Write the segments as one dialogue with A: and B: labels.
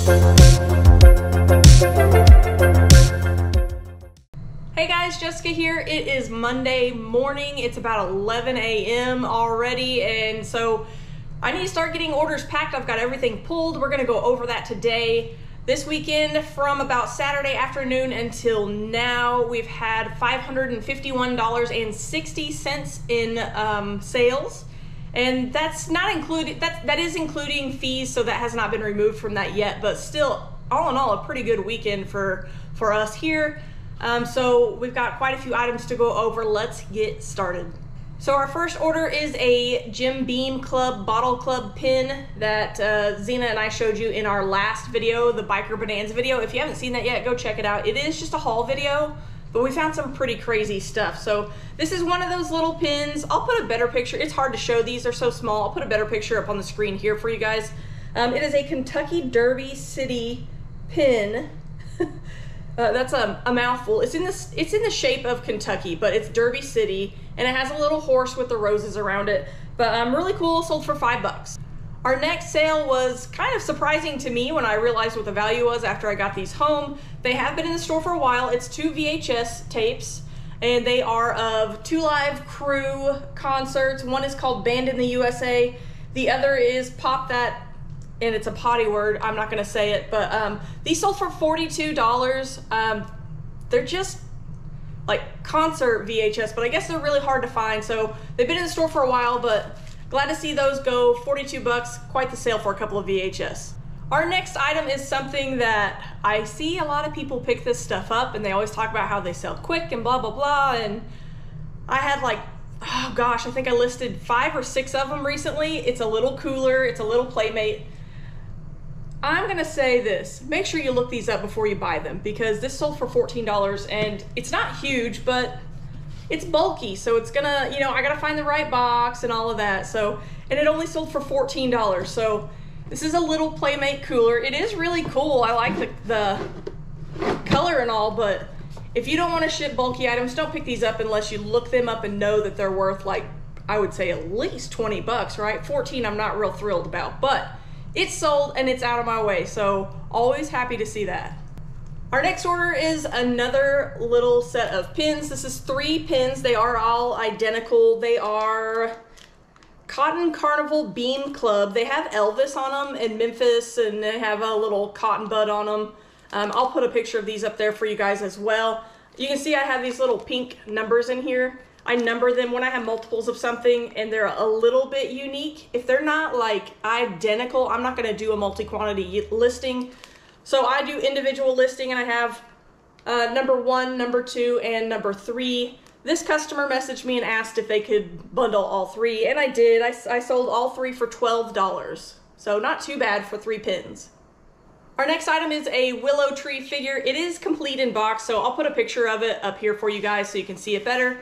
A: Hey guys, Jessica here. It is Monday morning. It's about 11 a.m. already, and so I need to start getting orders packed. I've got everything pulled. We're going to go over that today. This weekend, from about Saturday afternoon until now, we've had $551.60 in sales, and that's not included. That is including fees, so that has not been removed from that yet. But still, all in all, a pretty good weekend for us here. So we've got quite a few items to go over. Let's get started. So our first order is a Jim Beam Club Bottle Club pin that Zena and I showed you in our last video, the Biker Bonanza video. If you haven't seen that yet, go check it out. It is just a haul video, but we found some pretty crazy stuff. So this is one of those little pins. I'll put a better picture. It's hard to show. These are so small. I'll put a better picture up on the screen here for you guys. It is a Kentucky Derby City pin. That's a mouthful. It's in the shape of Kentucky, but it's Derby City, and it has a little horse with the roses around it. But really cool, sold for $5. Our next sale was kind of surprising to me when I realized what the value was after I got these home. They have been in the store for a while. It's 2 VHS tapes, and they are of 2 live crew concerts. One is called Band in the USA. The other is Pop That, and it's a potty word. I'm not gonna say it, but these sold for $42. They're just like concert VHS, but I guess they're really hard to find. So they've been in the store for a while, but glad to see those go. $42, quite the sale for a couple of VHS. Our next item is something that I see a lot of people pick this stuff up, and they always talk about how they sell quick and blah, blah, blah. And I had like, oh gosh, I think I listed 5 or 6 of them recently. It's a little cooler, it's a little Playmate. I'm gonna say this, make sure you look these up before you buy them, because this sold for $14, and it's not huge, but it's bulky, so it's gonna, you know, I gotta find the right box and all of that. So, and it only sold for $14. So this is a little Playmate cooler. It is really cool. I like the color and all, but if you don't want to ship bulky items, don't pick these up unless you look them up and know that they're worth, like, I would say at least $20, right? 14 I'm not real thrilled about, but it's sold and it's out of my way, so always happy to see that. Our next order is another little set of pins. This is 3 pins. They are all identical. They are Cotton Carnival Beam Club. They have Elvis on them in Memphis, and they have a little cotton bud on them. I'll put a picture of these up there for you guys as well. You can see I have these little pink numbers in here. I number them when I have multiples of something and they're a little bit unique. If they're not like identical, I'm not gonna do a multi-quantity listing. So I do individual listing, and I have number 1, number 2, and number 3. This customer messaged me and asked if they could bundle all 3, and I did. I sold all 3 for $12. So not too bad for 3 pins. Our next item is a willow tree figure. It is complete in box, so I'll put a picture of it up here for you guys so you can see it better.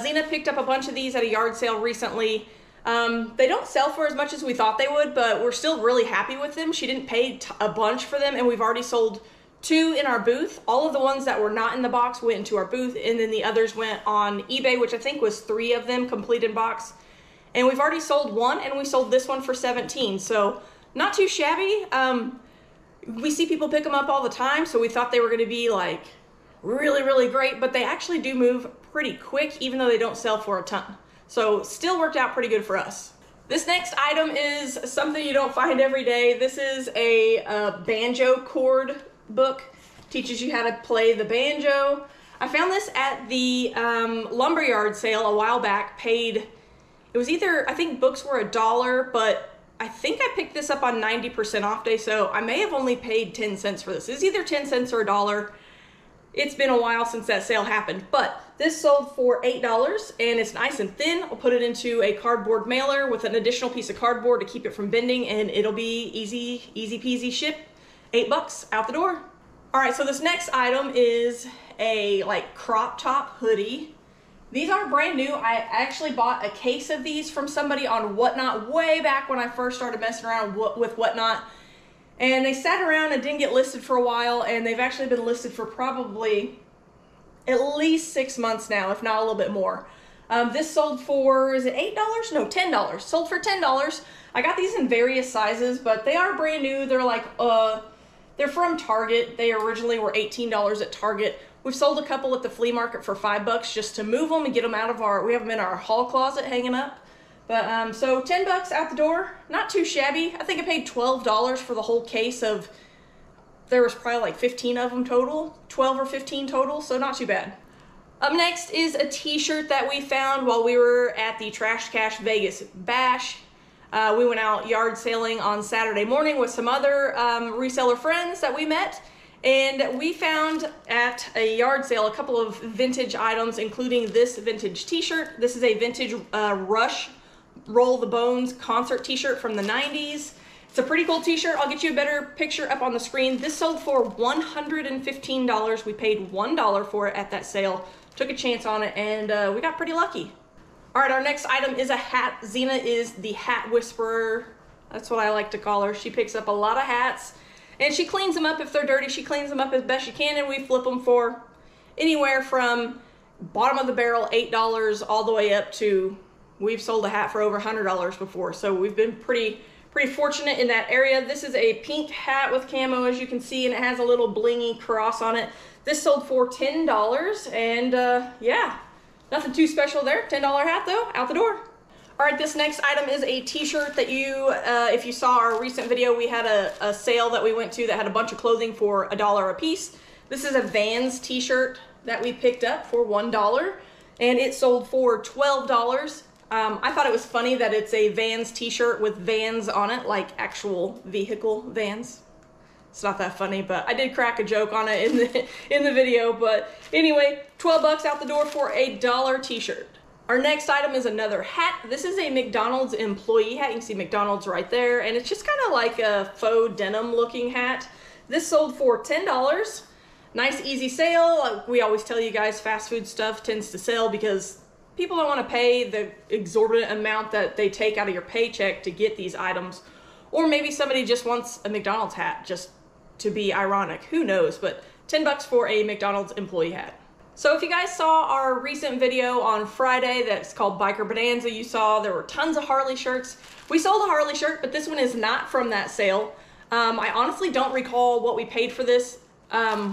A: Zena picked up a bunch of these at a yard sale recently. They don't sell for as much as we thought they would, but we're still really happy with them. She didn't pay a bunch for them, and we've already sold 2 in our booth. All of the ones that were not in the box went into our booth, and then the others went on eBay, which I think was 3 of them complete in box. And we've already sold 1, and we sold this one for $17, so not too shabby. We see people pick them up all the time, so we thought they were going to be like really, really great, but they actually do move pretty quick, even though they don't sell for a ton. So still worked out pretty good for us. This next item is something you don't find every day. This is a banjo chord book. Teaches you how to play the banjo. I found this at the lumberyard sale a while back. It was either, I think books were $1, but I think I picked this up on 90% off day, so I may have only paid 10 cents for this. It's either 10 cents or $1. It's been a while since that sale happened, but this sold for $8, and it's nice and thin. I'll put it into a cardboard mailer with an additional piece of cardboard to keep it from bending, and it'll be easy peasy ship. $8 out the door. All right, so this next item is a like crop top hoodie. These aren't brand new. I actually bought a case of these from somebody on Whatnot way back when I first started messing around with Whatnot. And they sat around and didn't get listed for a while, and they've actually been listed for probably at least 6 months now, if not a little bit more. This sold for, is it $8? No, $10. Sold for $10. I got these in various sizes, but they are brand new. They're like They're from Target. They originally were $18 at Target. We've sold a couple at the flea market for $5 just to move them and get them out of we have them in our hall closet hanging up. But so $10 out the door, not too shabby. I think I paid $12 for the whole case of, there was probably like 15 of them total, 12 or 15 total, so not too bad. Up next is a t-shirt that we found while we were at the Trash Cash Vegas Bash. We went out yard sailing on Saturday morning with some other reseller friends that we met, and we found at a yard sale a couple of vintage items, including this vintage t-shirt. This is a vintage Rush Roll the Bones concert t-shirt from the 90s. It's a pretty cool t-shirt. I'll get you a better picture up on the screen. This sold for $115. We paid $1 for it at that sale. Took a chance on it, and we got pretty lucky. All right, our next item is a hat. Zena is the hat whisperer. That's what I like to call her. She picks up a lot of hats, and she cleans them up if they're dirty. She cleans them up as best she can, and we flip them for anywhere from bottom of the barrel, $8, all the way up to, we've sold a hat for over $100 before. So we've been pretty fortunate in that area. This is a pink hat with camo, as you can see, and it has a little blingy cross on it. This sold for $10, and yeah, nothing too special there. $10 hat though, out the door. All right, this next item is a t-shirt that you, if you saw our recent video, we had a sale that we went to that had a bunch of clothing for $1 a piece. This is a Vans t-shirt that we picked up for $1, and it sold for $12. I thought it was funny that it's a Vans t-shirt with Vans on it, like actual vehicle Vans. It's not that funny, but I did crack a joke on it in the video. But anyway, $12 out the door for a $1 t-shirt. Our next item is another hat. This is a McDonald's employee hat. You can see McDonald's right there, and it's just kind of like a faux denim looking hat. This sold for $10. Nice easy sale. Like we always tell you guys, fast food stuff tends to sell because people don't want to pay the exorbitant amount that they take out of your paycheck to get these items. Or maybe somebody just wants a McDonald's hat just to be ironic. Who knows? But $10 for a McDonald's employee hat. So if you guys saw our recent video on Friday that's called Biker Bonanza, you saw there were tons of Harley shirts. We sold a Harley shirt, but this one is not from that sale. I honestly don't recall what we paid for this.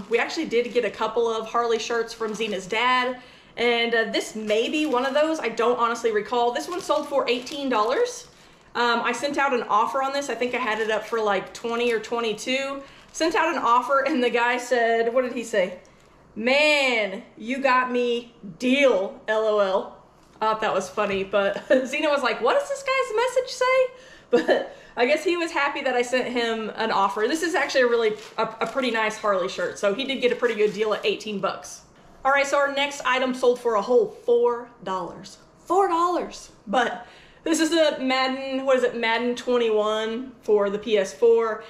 A: We actually did get a couple of Harley shirts from Zena's dad, and this may be one of those. I don't honestly recall. This one sold for $18. I sent out an offer on this. I think I had it up for like 20 or 22. Sent out an offer, and the guy said, what did he say? Man, you got me, deal, LOL. I thought that was funny, but Zena was like, what does this guy's message say? But I guess he was happy that I sent him an offer. This is actually a pretty nice Harley shirt, so he did get a pretty good deal at 18 bucks. All right, so our next item sold for a whole $4. $4. But this is a Madden, what is it, Madden 21 for the PS4.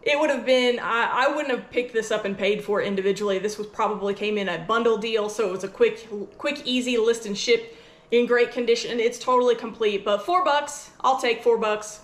A: It would have been, I wouldn't have picked this up and paid for it individually. This was probably came in a bundle deal, so it was a quick, easy list and ship in great condition. It's totally complete, but $4, I'll take $4.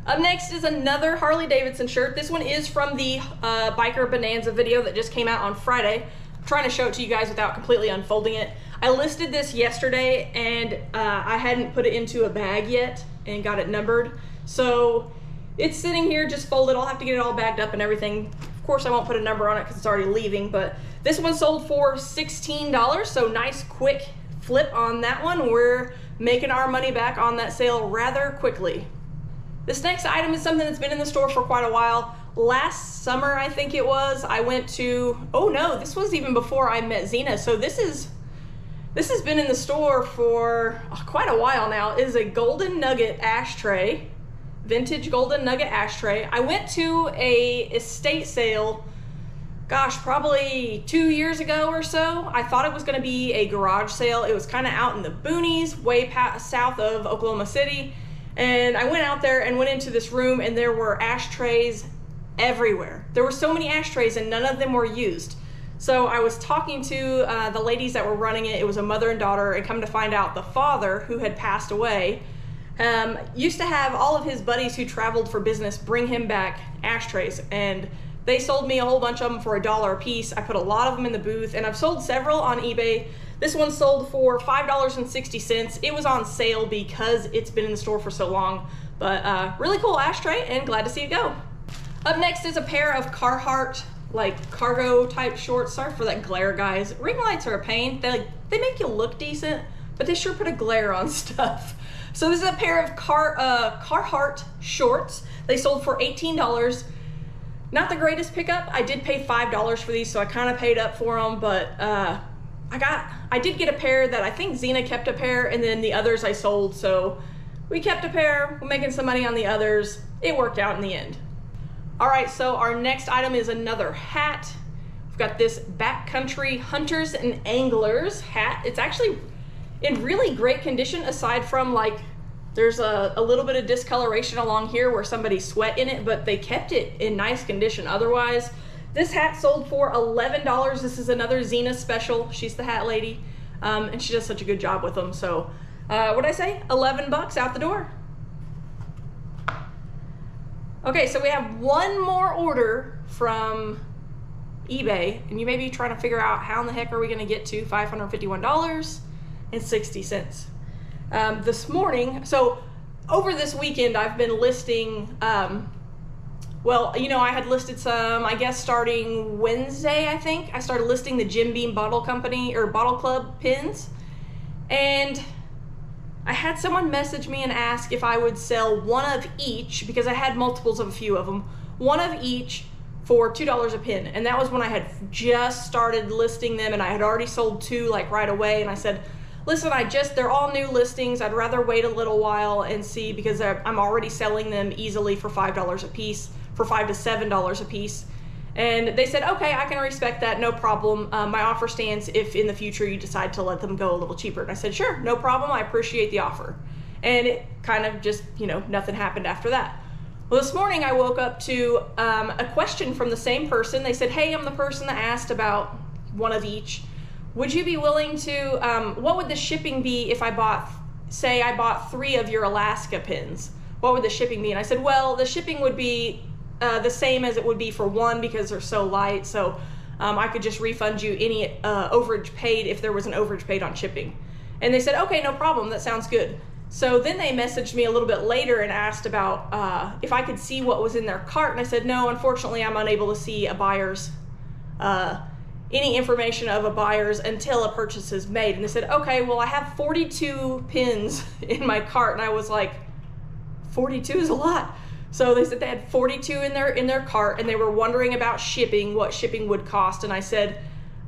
A: Up next is another Harley-Davidson shirt. This one is from the Biker Bonanza video that just came out on Friday. I'm trying to show it to you guys without completely unfolding it. I listed this yesterday, and I hadn't put it into a bag yet and got it numbered. So it's sitting here just folded. I'll have to get it all bagged up and everything. Of course, I won't put a number on it because it's already leaving, but this one sold for $16, so nice quick flip on that one. We're making our money back on that sale rather quickly. This next item is something that's been in the store for quite a while. Last summer, I think it was, I went to, oh no, this was even before I met Zena, so this has been in the store for quite a while now. It is a golden nugget ashtray. Vintage golden nugget ashtray. I went to a estate sale, gosh, probably 2 years ago or so. I thought it was going to be a garage sale. It was kind of out in the boonies, way south of Oklahoma City. And I went out there and went into this room, and there were ashtrays everywhere. There were so many ashtrays, and none of them were used. So I was talking to the ladies that were running it. It was a mother and daughter, and come to find out the father, who had passed away, used to have all of his buddies who traveled for business bring him back ashtrays, and they sold me a whole bunch of them for $1 a piece. I put a lot of them in the booth, and I've sold several on eBay. This one sold for $5.60. It was on sale because it's been in the store for so long, but really cool ashtray, and glad to see it go. Up next is a pair of Carhartt, like cargo type shorts. Sorry for that glare, guys. Ring lights are a pain. They make you look decent, but they sure put a glare on stuff. So this is a pair of Carhartt shorts. They sold for $18. Not the greatest pickup. I did pay $5 for these, so I kind of paid up for them, but I did get a pair that I think Zena kept a pair, and then the others I sold, so we kept a pair. We're making some money on the others. It worked out in the end. All right, so our next item is another hat. We've got this Backcountry Hunters and Anglers hat. It's actually in really great condition, aside from like there's a little bit of discoloration along here where somebody sweat in it, but they kept it in nice condition otherwise. This hat sold for $11. This is another Zena special. She's the hat lady, and she does such a good job with them. So what'd I say? 11 bucks out the door. Okay, so we have one more order from eBay, and you may be trying to figure out how in the heck are we gonna get to $551.60. This morning, so over this weekend, I've been listing, well, you know, I had listed some, I guess starting Wednesday, I think, I started listing the Jim Beam Bottle Company, or Bottle Club pins, and I had someone message me and ask if I would sell one of each, because I had multiples of a few of them, one of each for $2 a pin. And that was when I had just started listing them, and I had already sold two like right away. And I said, listen, they're all new listings. I'd rather wait a little while and see, because I'm already selling them easily for $5 a piece, for $5 to $7 a piece. And they said, okay, I can respect that, no problem. My offer stands if in the future you decide to let them go a little cheaper. And I said, sure, no problem, I appreciate the offer. And it kind of just, you know, nothing happened after that. Well, this morning I woke up to a question from the same person. They said, hey, I'm the person that asked about one of each. Would you be willing to, what would the shipping be if I bought 3 of your Alaska pins? What would the shipping be? And I said, well, the shipping would be the same as it would be for one, because they're so light, so I could just refund you any overage paid if there was an overage paid on shipping. And they said, okay, no problem, that sounds good. So then they messaged me a little bit later and asked about if I could see what was in their cart, and I said, no, unfortunately I'm unable to see a buyer's, any information of a buyer's until a purchase is made. And they said, okay, well, I have 42 pins in my cart, and I was like, 42 is a lot. So they said they had 42 in their cart, and they were wondering about shipping, what shipping would cost. And I said,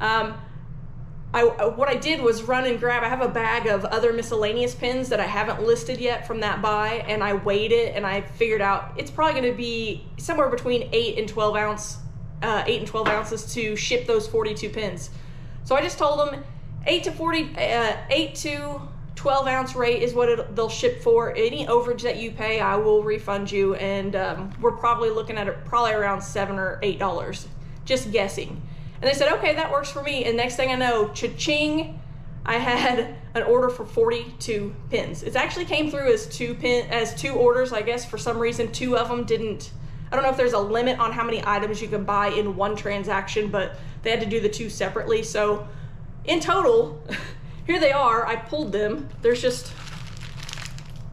A: what I did was run and grab, I have a bag of other miscellaneous pins that I haven't listed yet from that buy, and I weighed it, and I figured out it's probably going to be somewhere between 8 and 12 ounces to ship those 42 pins. So I just told them 8 to 12 ounce rate is what they'll ship for. Any overage that you pay, I will refund you, and we're probably looking at it probably around $7 or $8, just guessing. And they said, okay, that works for me. And next thing I know, cha-ching, I had an order for 42 pins. It actually came through as two orders. I guess for some reason 2 of them didn't. I don't know if there's a limit on how many items you can buy in one transaction, but they had to do the 2 separately. So in total, here they are. I pulled them. There's just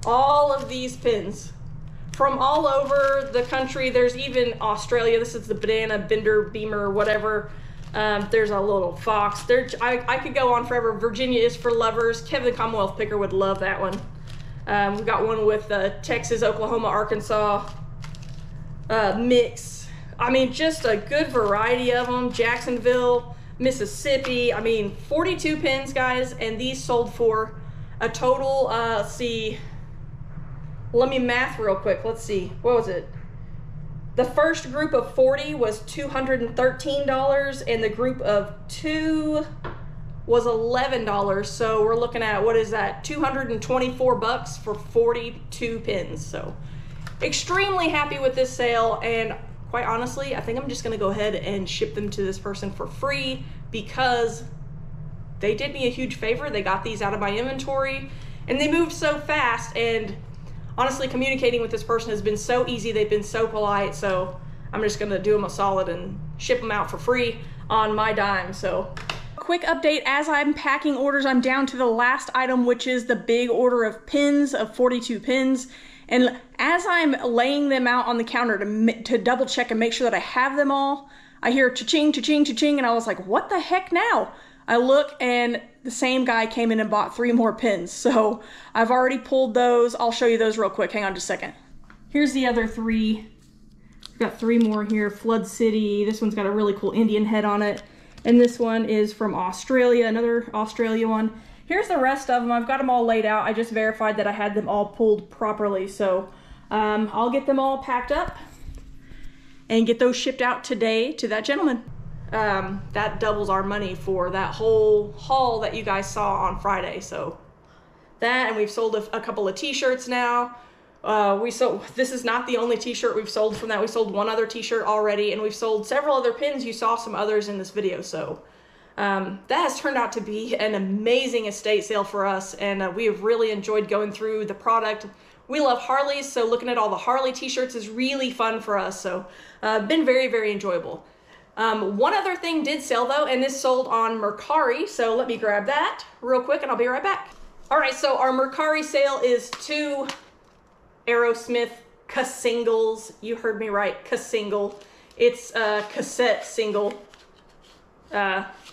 A: all of these pins from all over the country. There's even Australia. This is the banana bender beamer, whatever. There's a little fox. I could go on forever. Virginia is for lovers. Kevin the Commonwealth Picker would love that one. We've got one with Texas, Oklahoma, Arkansas mix. I mean, just a good variety of them. Jacksonville, Mississippi. I mean, 42 pins, guys, and these sold for a total, let's see, let me math real quick. Let's see, what was it? The first group of 40 was $213, and the group of 2 was $11. So we're looking at, what is that, 224 bucks for 42 pins. So extremely happy with this sale, and quite honestly, I think I'm just gonna go ahead and ship them to this person for free, because they did me a huge favor. They got these out of my inventory, and they moved so fast, and honestly, communicating with this person has been so easy. They've been so polite, so I'm just gonna do them a solid and ship them out for free on my dime. So quick update, as I'm packing orders, I'm down to the last item, which is the big order of pins, of 42 pins. And as I'm laying them out on the counter to double check and make sure that I have them all, I hear cha-ching, cha-ching, cha-ching, and I was like, what the heck now? I look and the same guy came in and bought 3 more pins. So I've already pulled those. I'll show you those real quick. Hang on just a second. Here's the other 3. I've got 3 more here. Flood City. This one's got a really cool Indian head on it. And this one is from Australia, another Australia one. Here's the rest of them. I've got them all laid out. I just verified that I had them all pulled properly. So I'll get them all packed up and get those shipped out today to that gentleman. That doubles our money for that whole haul that you guys saw on Friday. So that, and we've sold a couple of t-shirts now. This is not the only t-shirt we've sold from that. We sold 1 other t-shirt already, and we've sold several other pins. You saw some others in this video. So that has turned out to be an amazing estate sale for us, and we have really enjoyed going through the product. We love Harleys, so looking at all the Harley t-shirts is really fun for us. So been very, very enjoyable. One other thing did sell though, and this sold on Mercari. So let me grab that real quick and I'll be right back. All right, so our Mercari sale is 2 Aerosmith singles. You heard me right, single. It's a cassette single.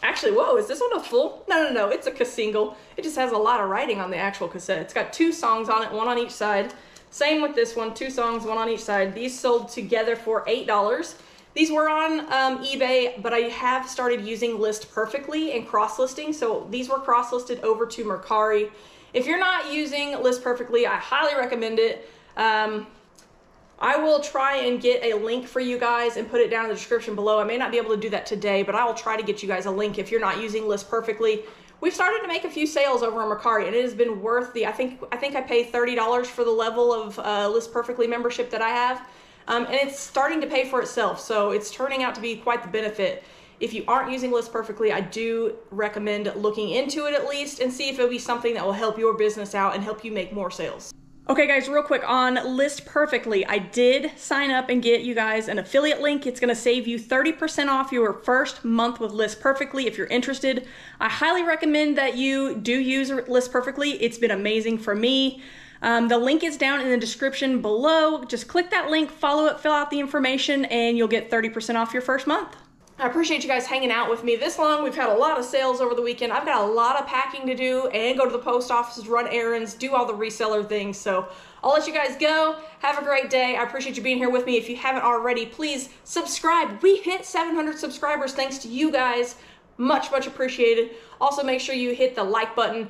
A: Actually, whoa, is this one a full? No, it's a single. It just has a lot of writing on the actual cassette. It's got 2 songs on it, 1 on each side. Same with this one, 2 songs, 1 on each side. These sold together for $8. These were on eBay, but I have started using List Perfectly and cross-listing. So these were cross-listed over to Mercari. If you're not using List Perfectly, I highly recommend it. I will try and get a link for you guys and put it down in the description below. I may not be able to do that today, but I will try to get you guys a link if you're not using List Perfectly. We've started to make a few sales over on Mercari, and it has been worth the, I think I pay $30 for the level of List Perfectly membership that I have. And it's starting to pay for itself, so it's turning out to be quite the benefit. If you aren't using List Perfectly, I do recommend looking into it at least and see if it'll be something that will help your business out and help you make more sales. Okay guys, real quick on List Perfectly, I did sign up and get you guys an affiliate link. It's gonna save you 30% off your first month with List Perfectly if you're interested. I highly recommend that you do use List Perfectly. It's been amazing for me. The link is down in the description below. Just click that link, follow it, fill out the information, and you'll get 30% off your first month. I appreciate you guys hanging out with me this long. We've had a lot of sales over the weekend. I've got a lot of packing to do and go to the post office, run errands, do all the reseller things. So I'll let you guys go. Have a great day. I appreciate you being here with me. If you haven't already, please subscribe. We hit 700 subscribers thanks to you guys. Much, much appreciated. Also, make sure you hit the like button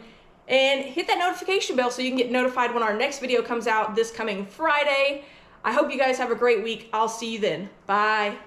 A: and hit that notification bell so you can get notified when our next video comes out this coming Friday. I hope you guys have a great week. I'll see you then. Bye.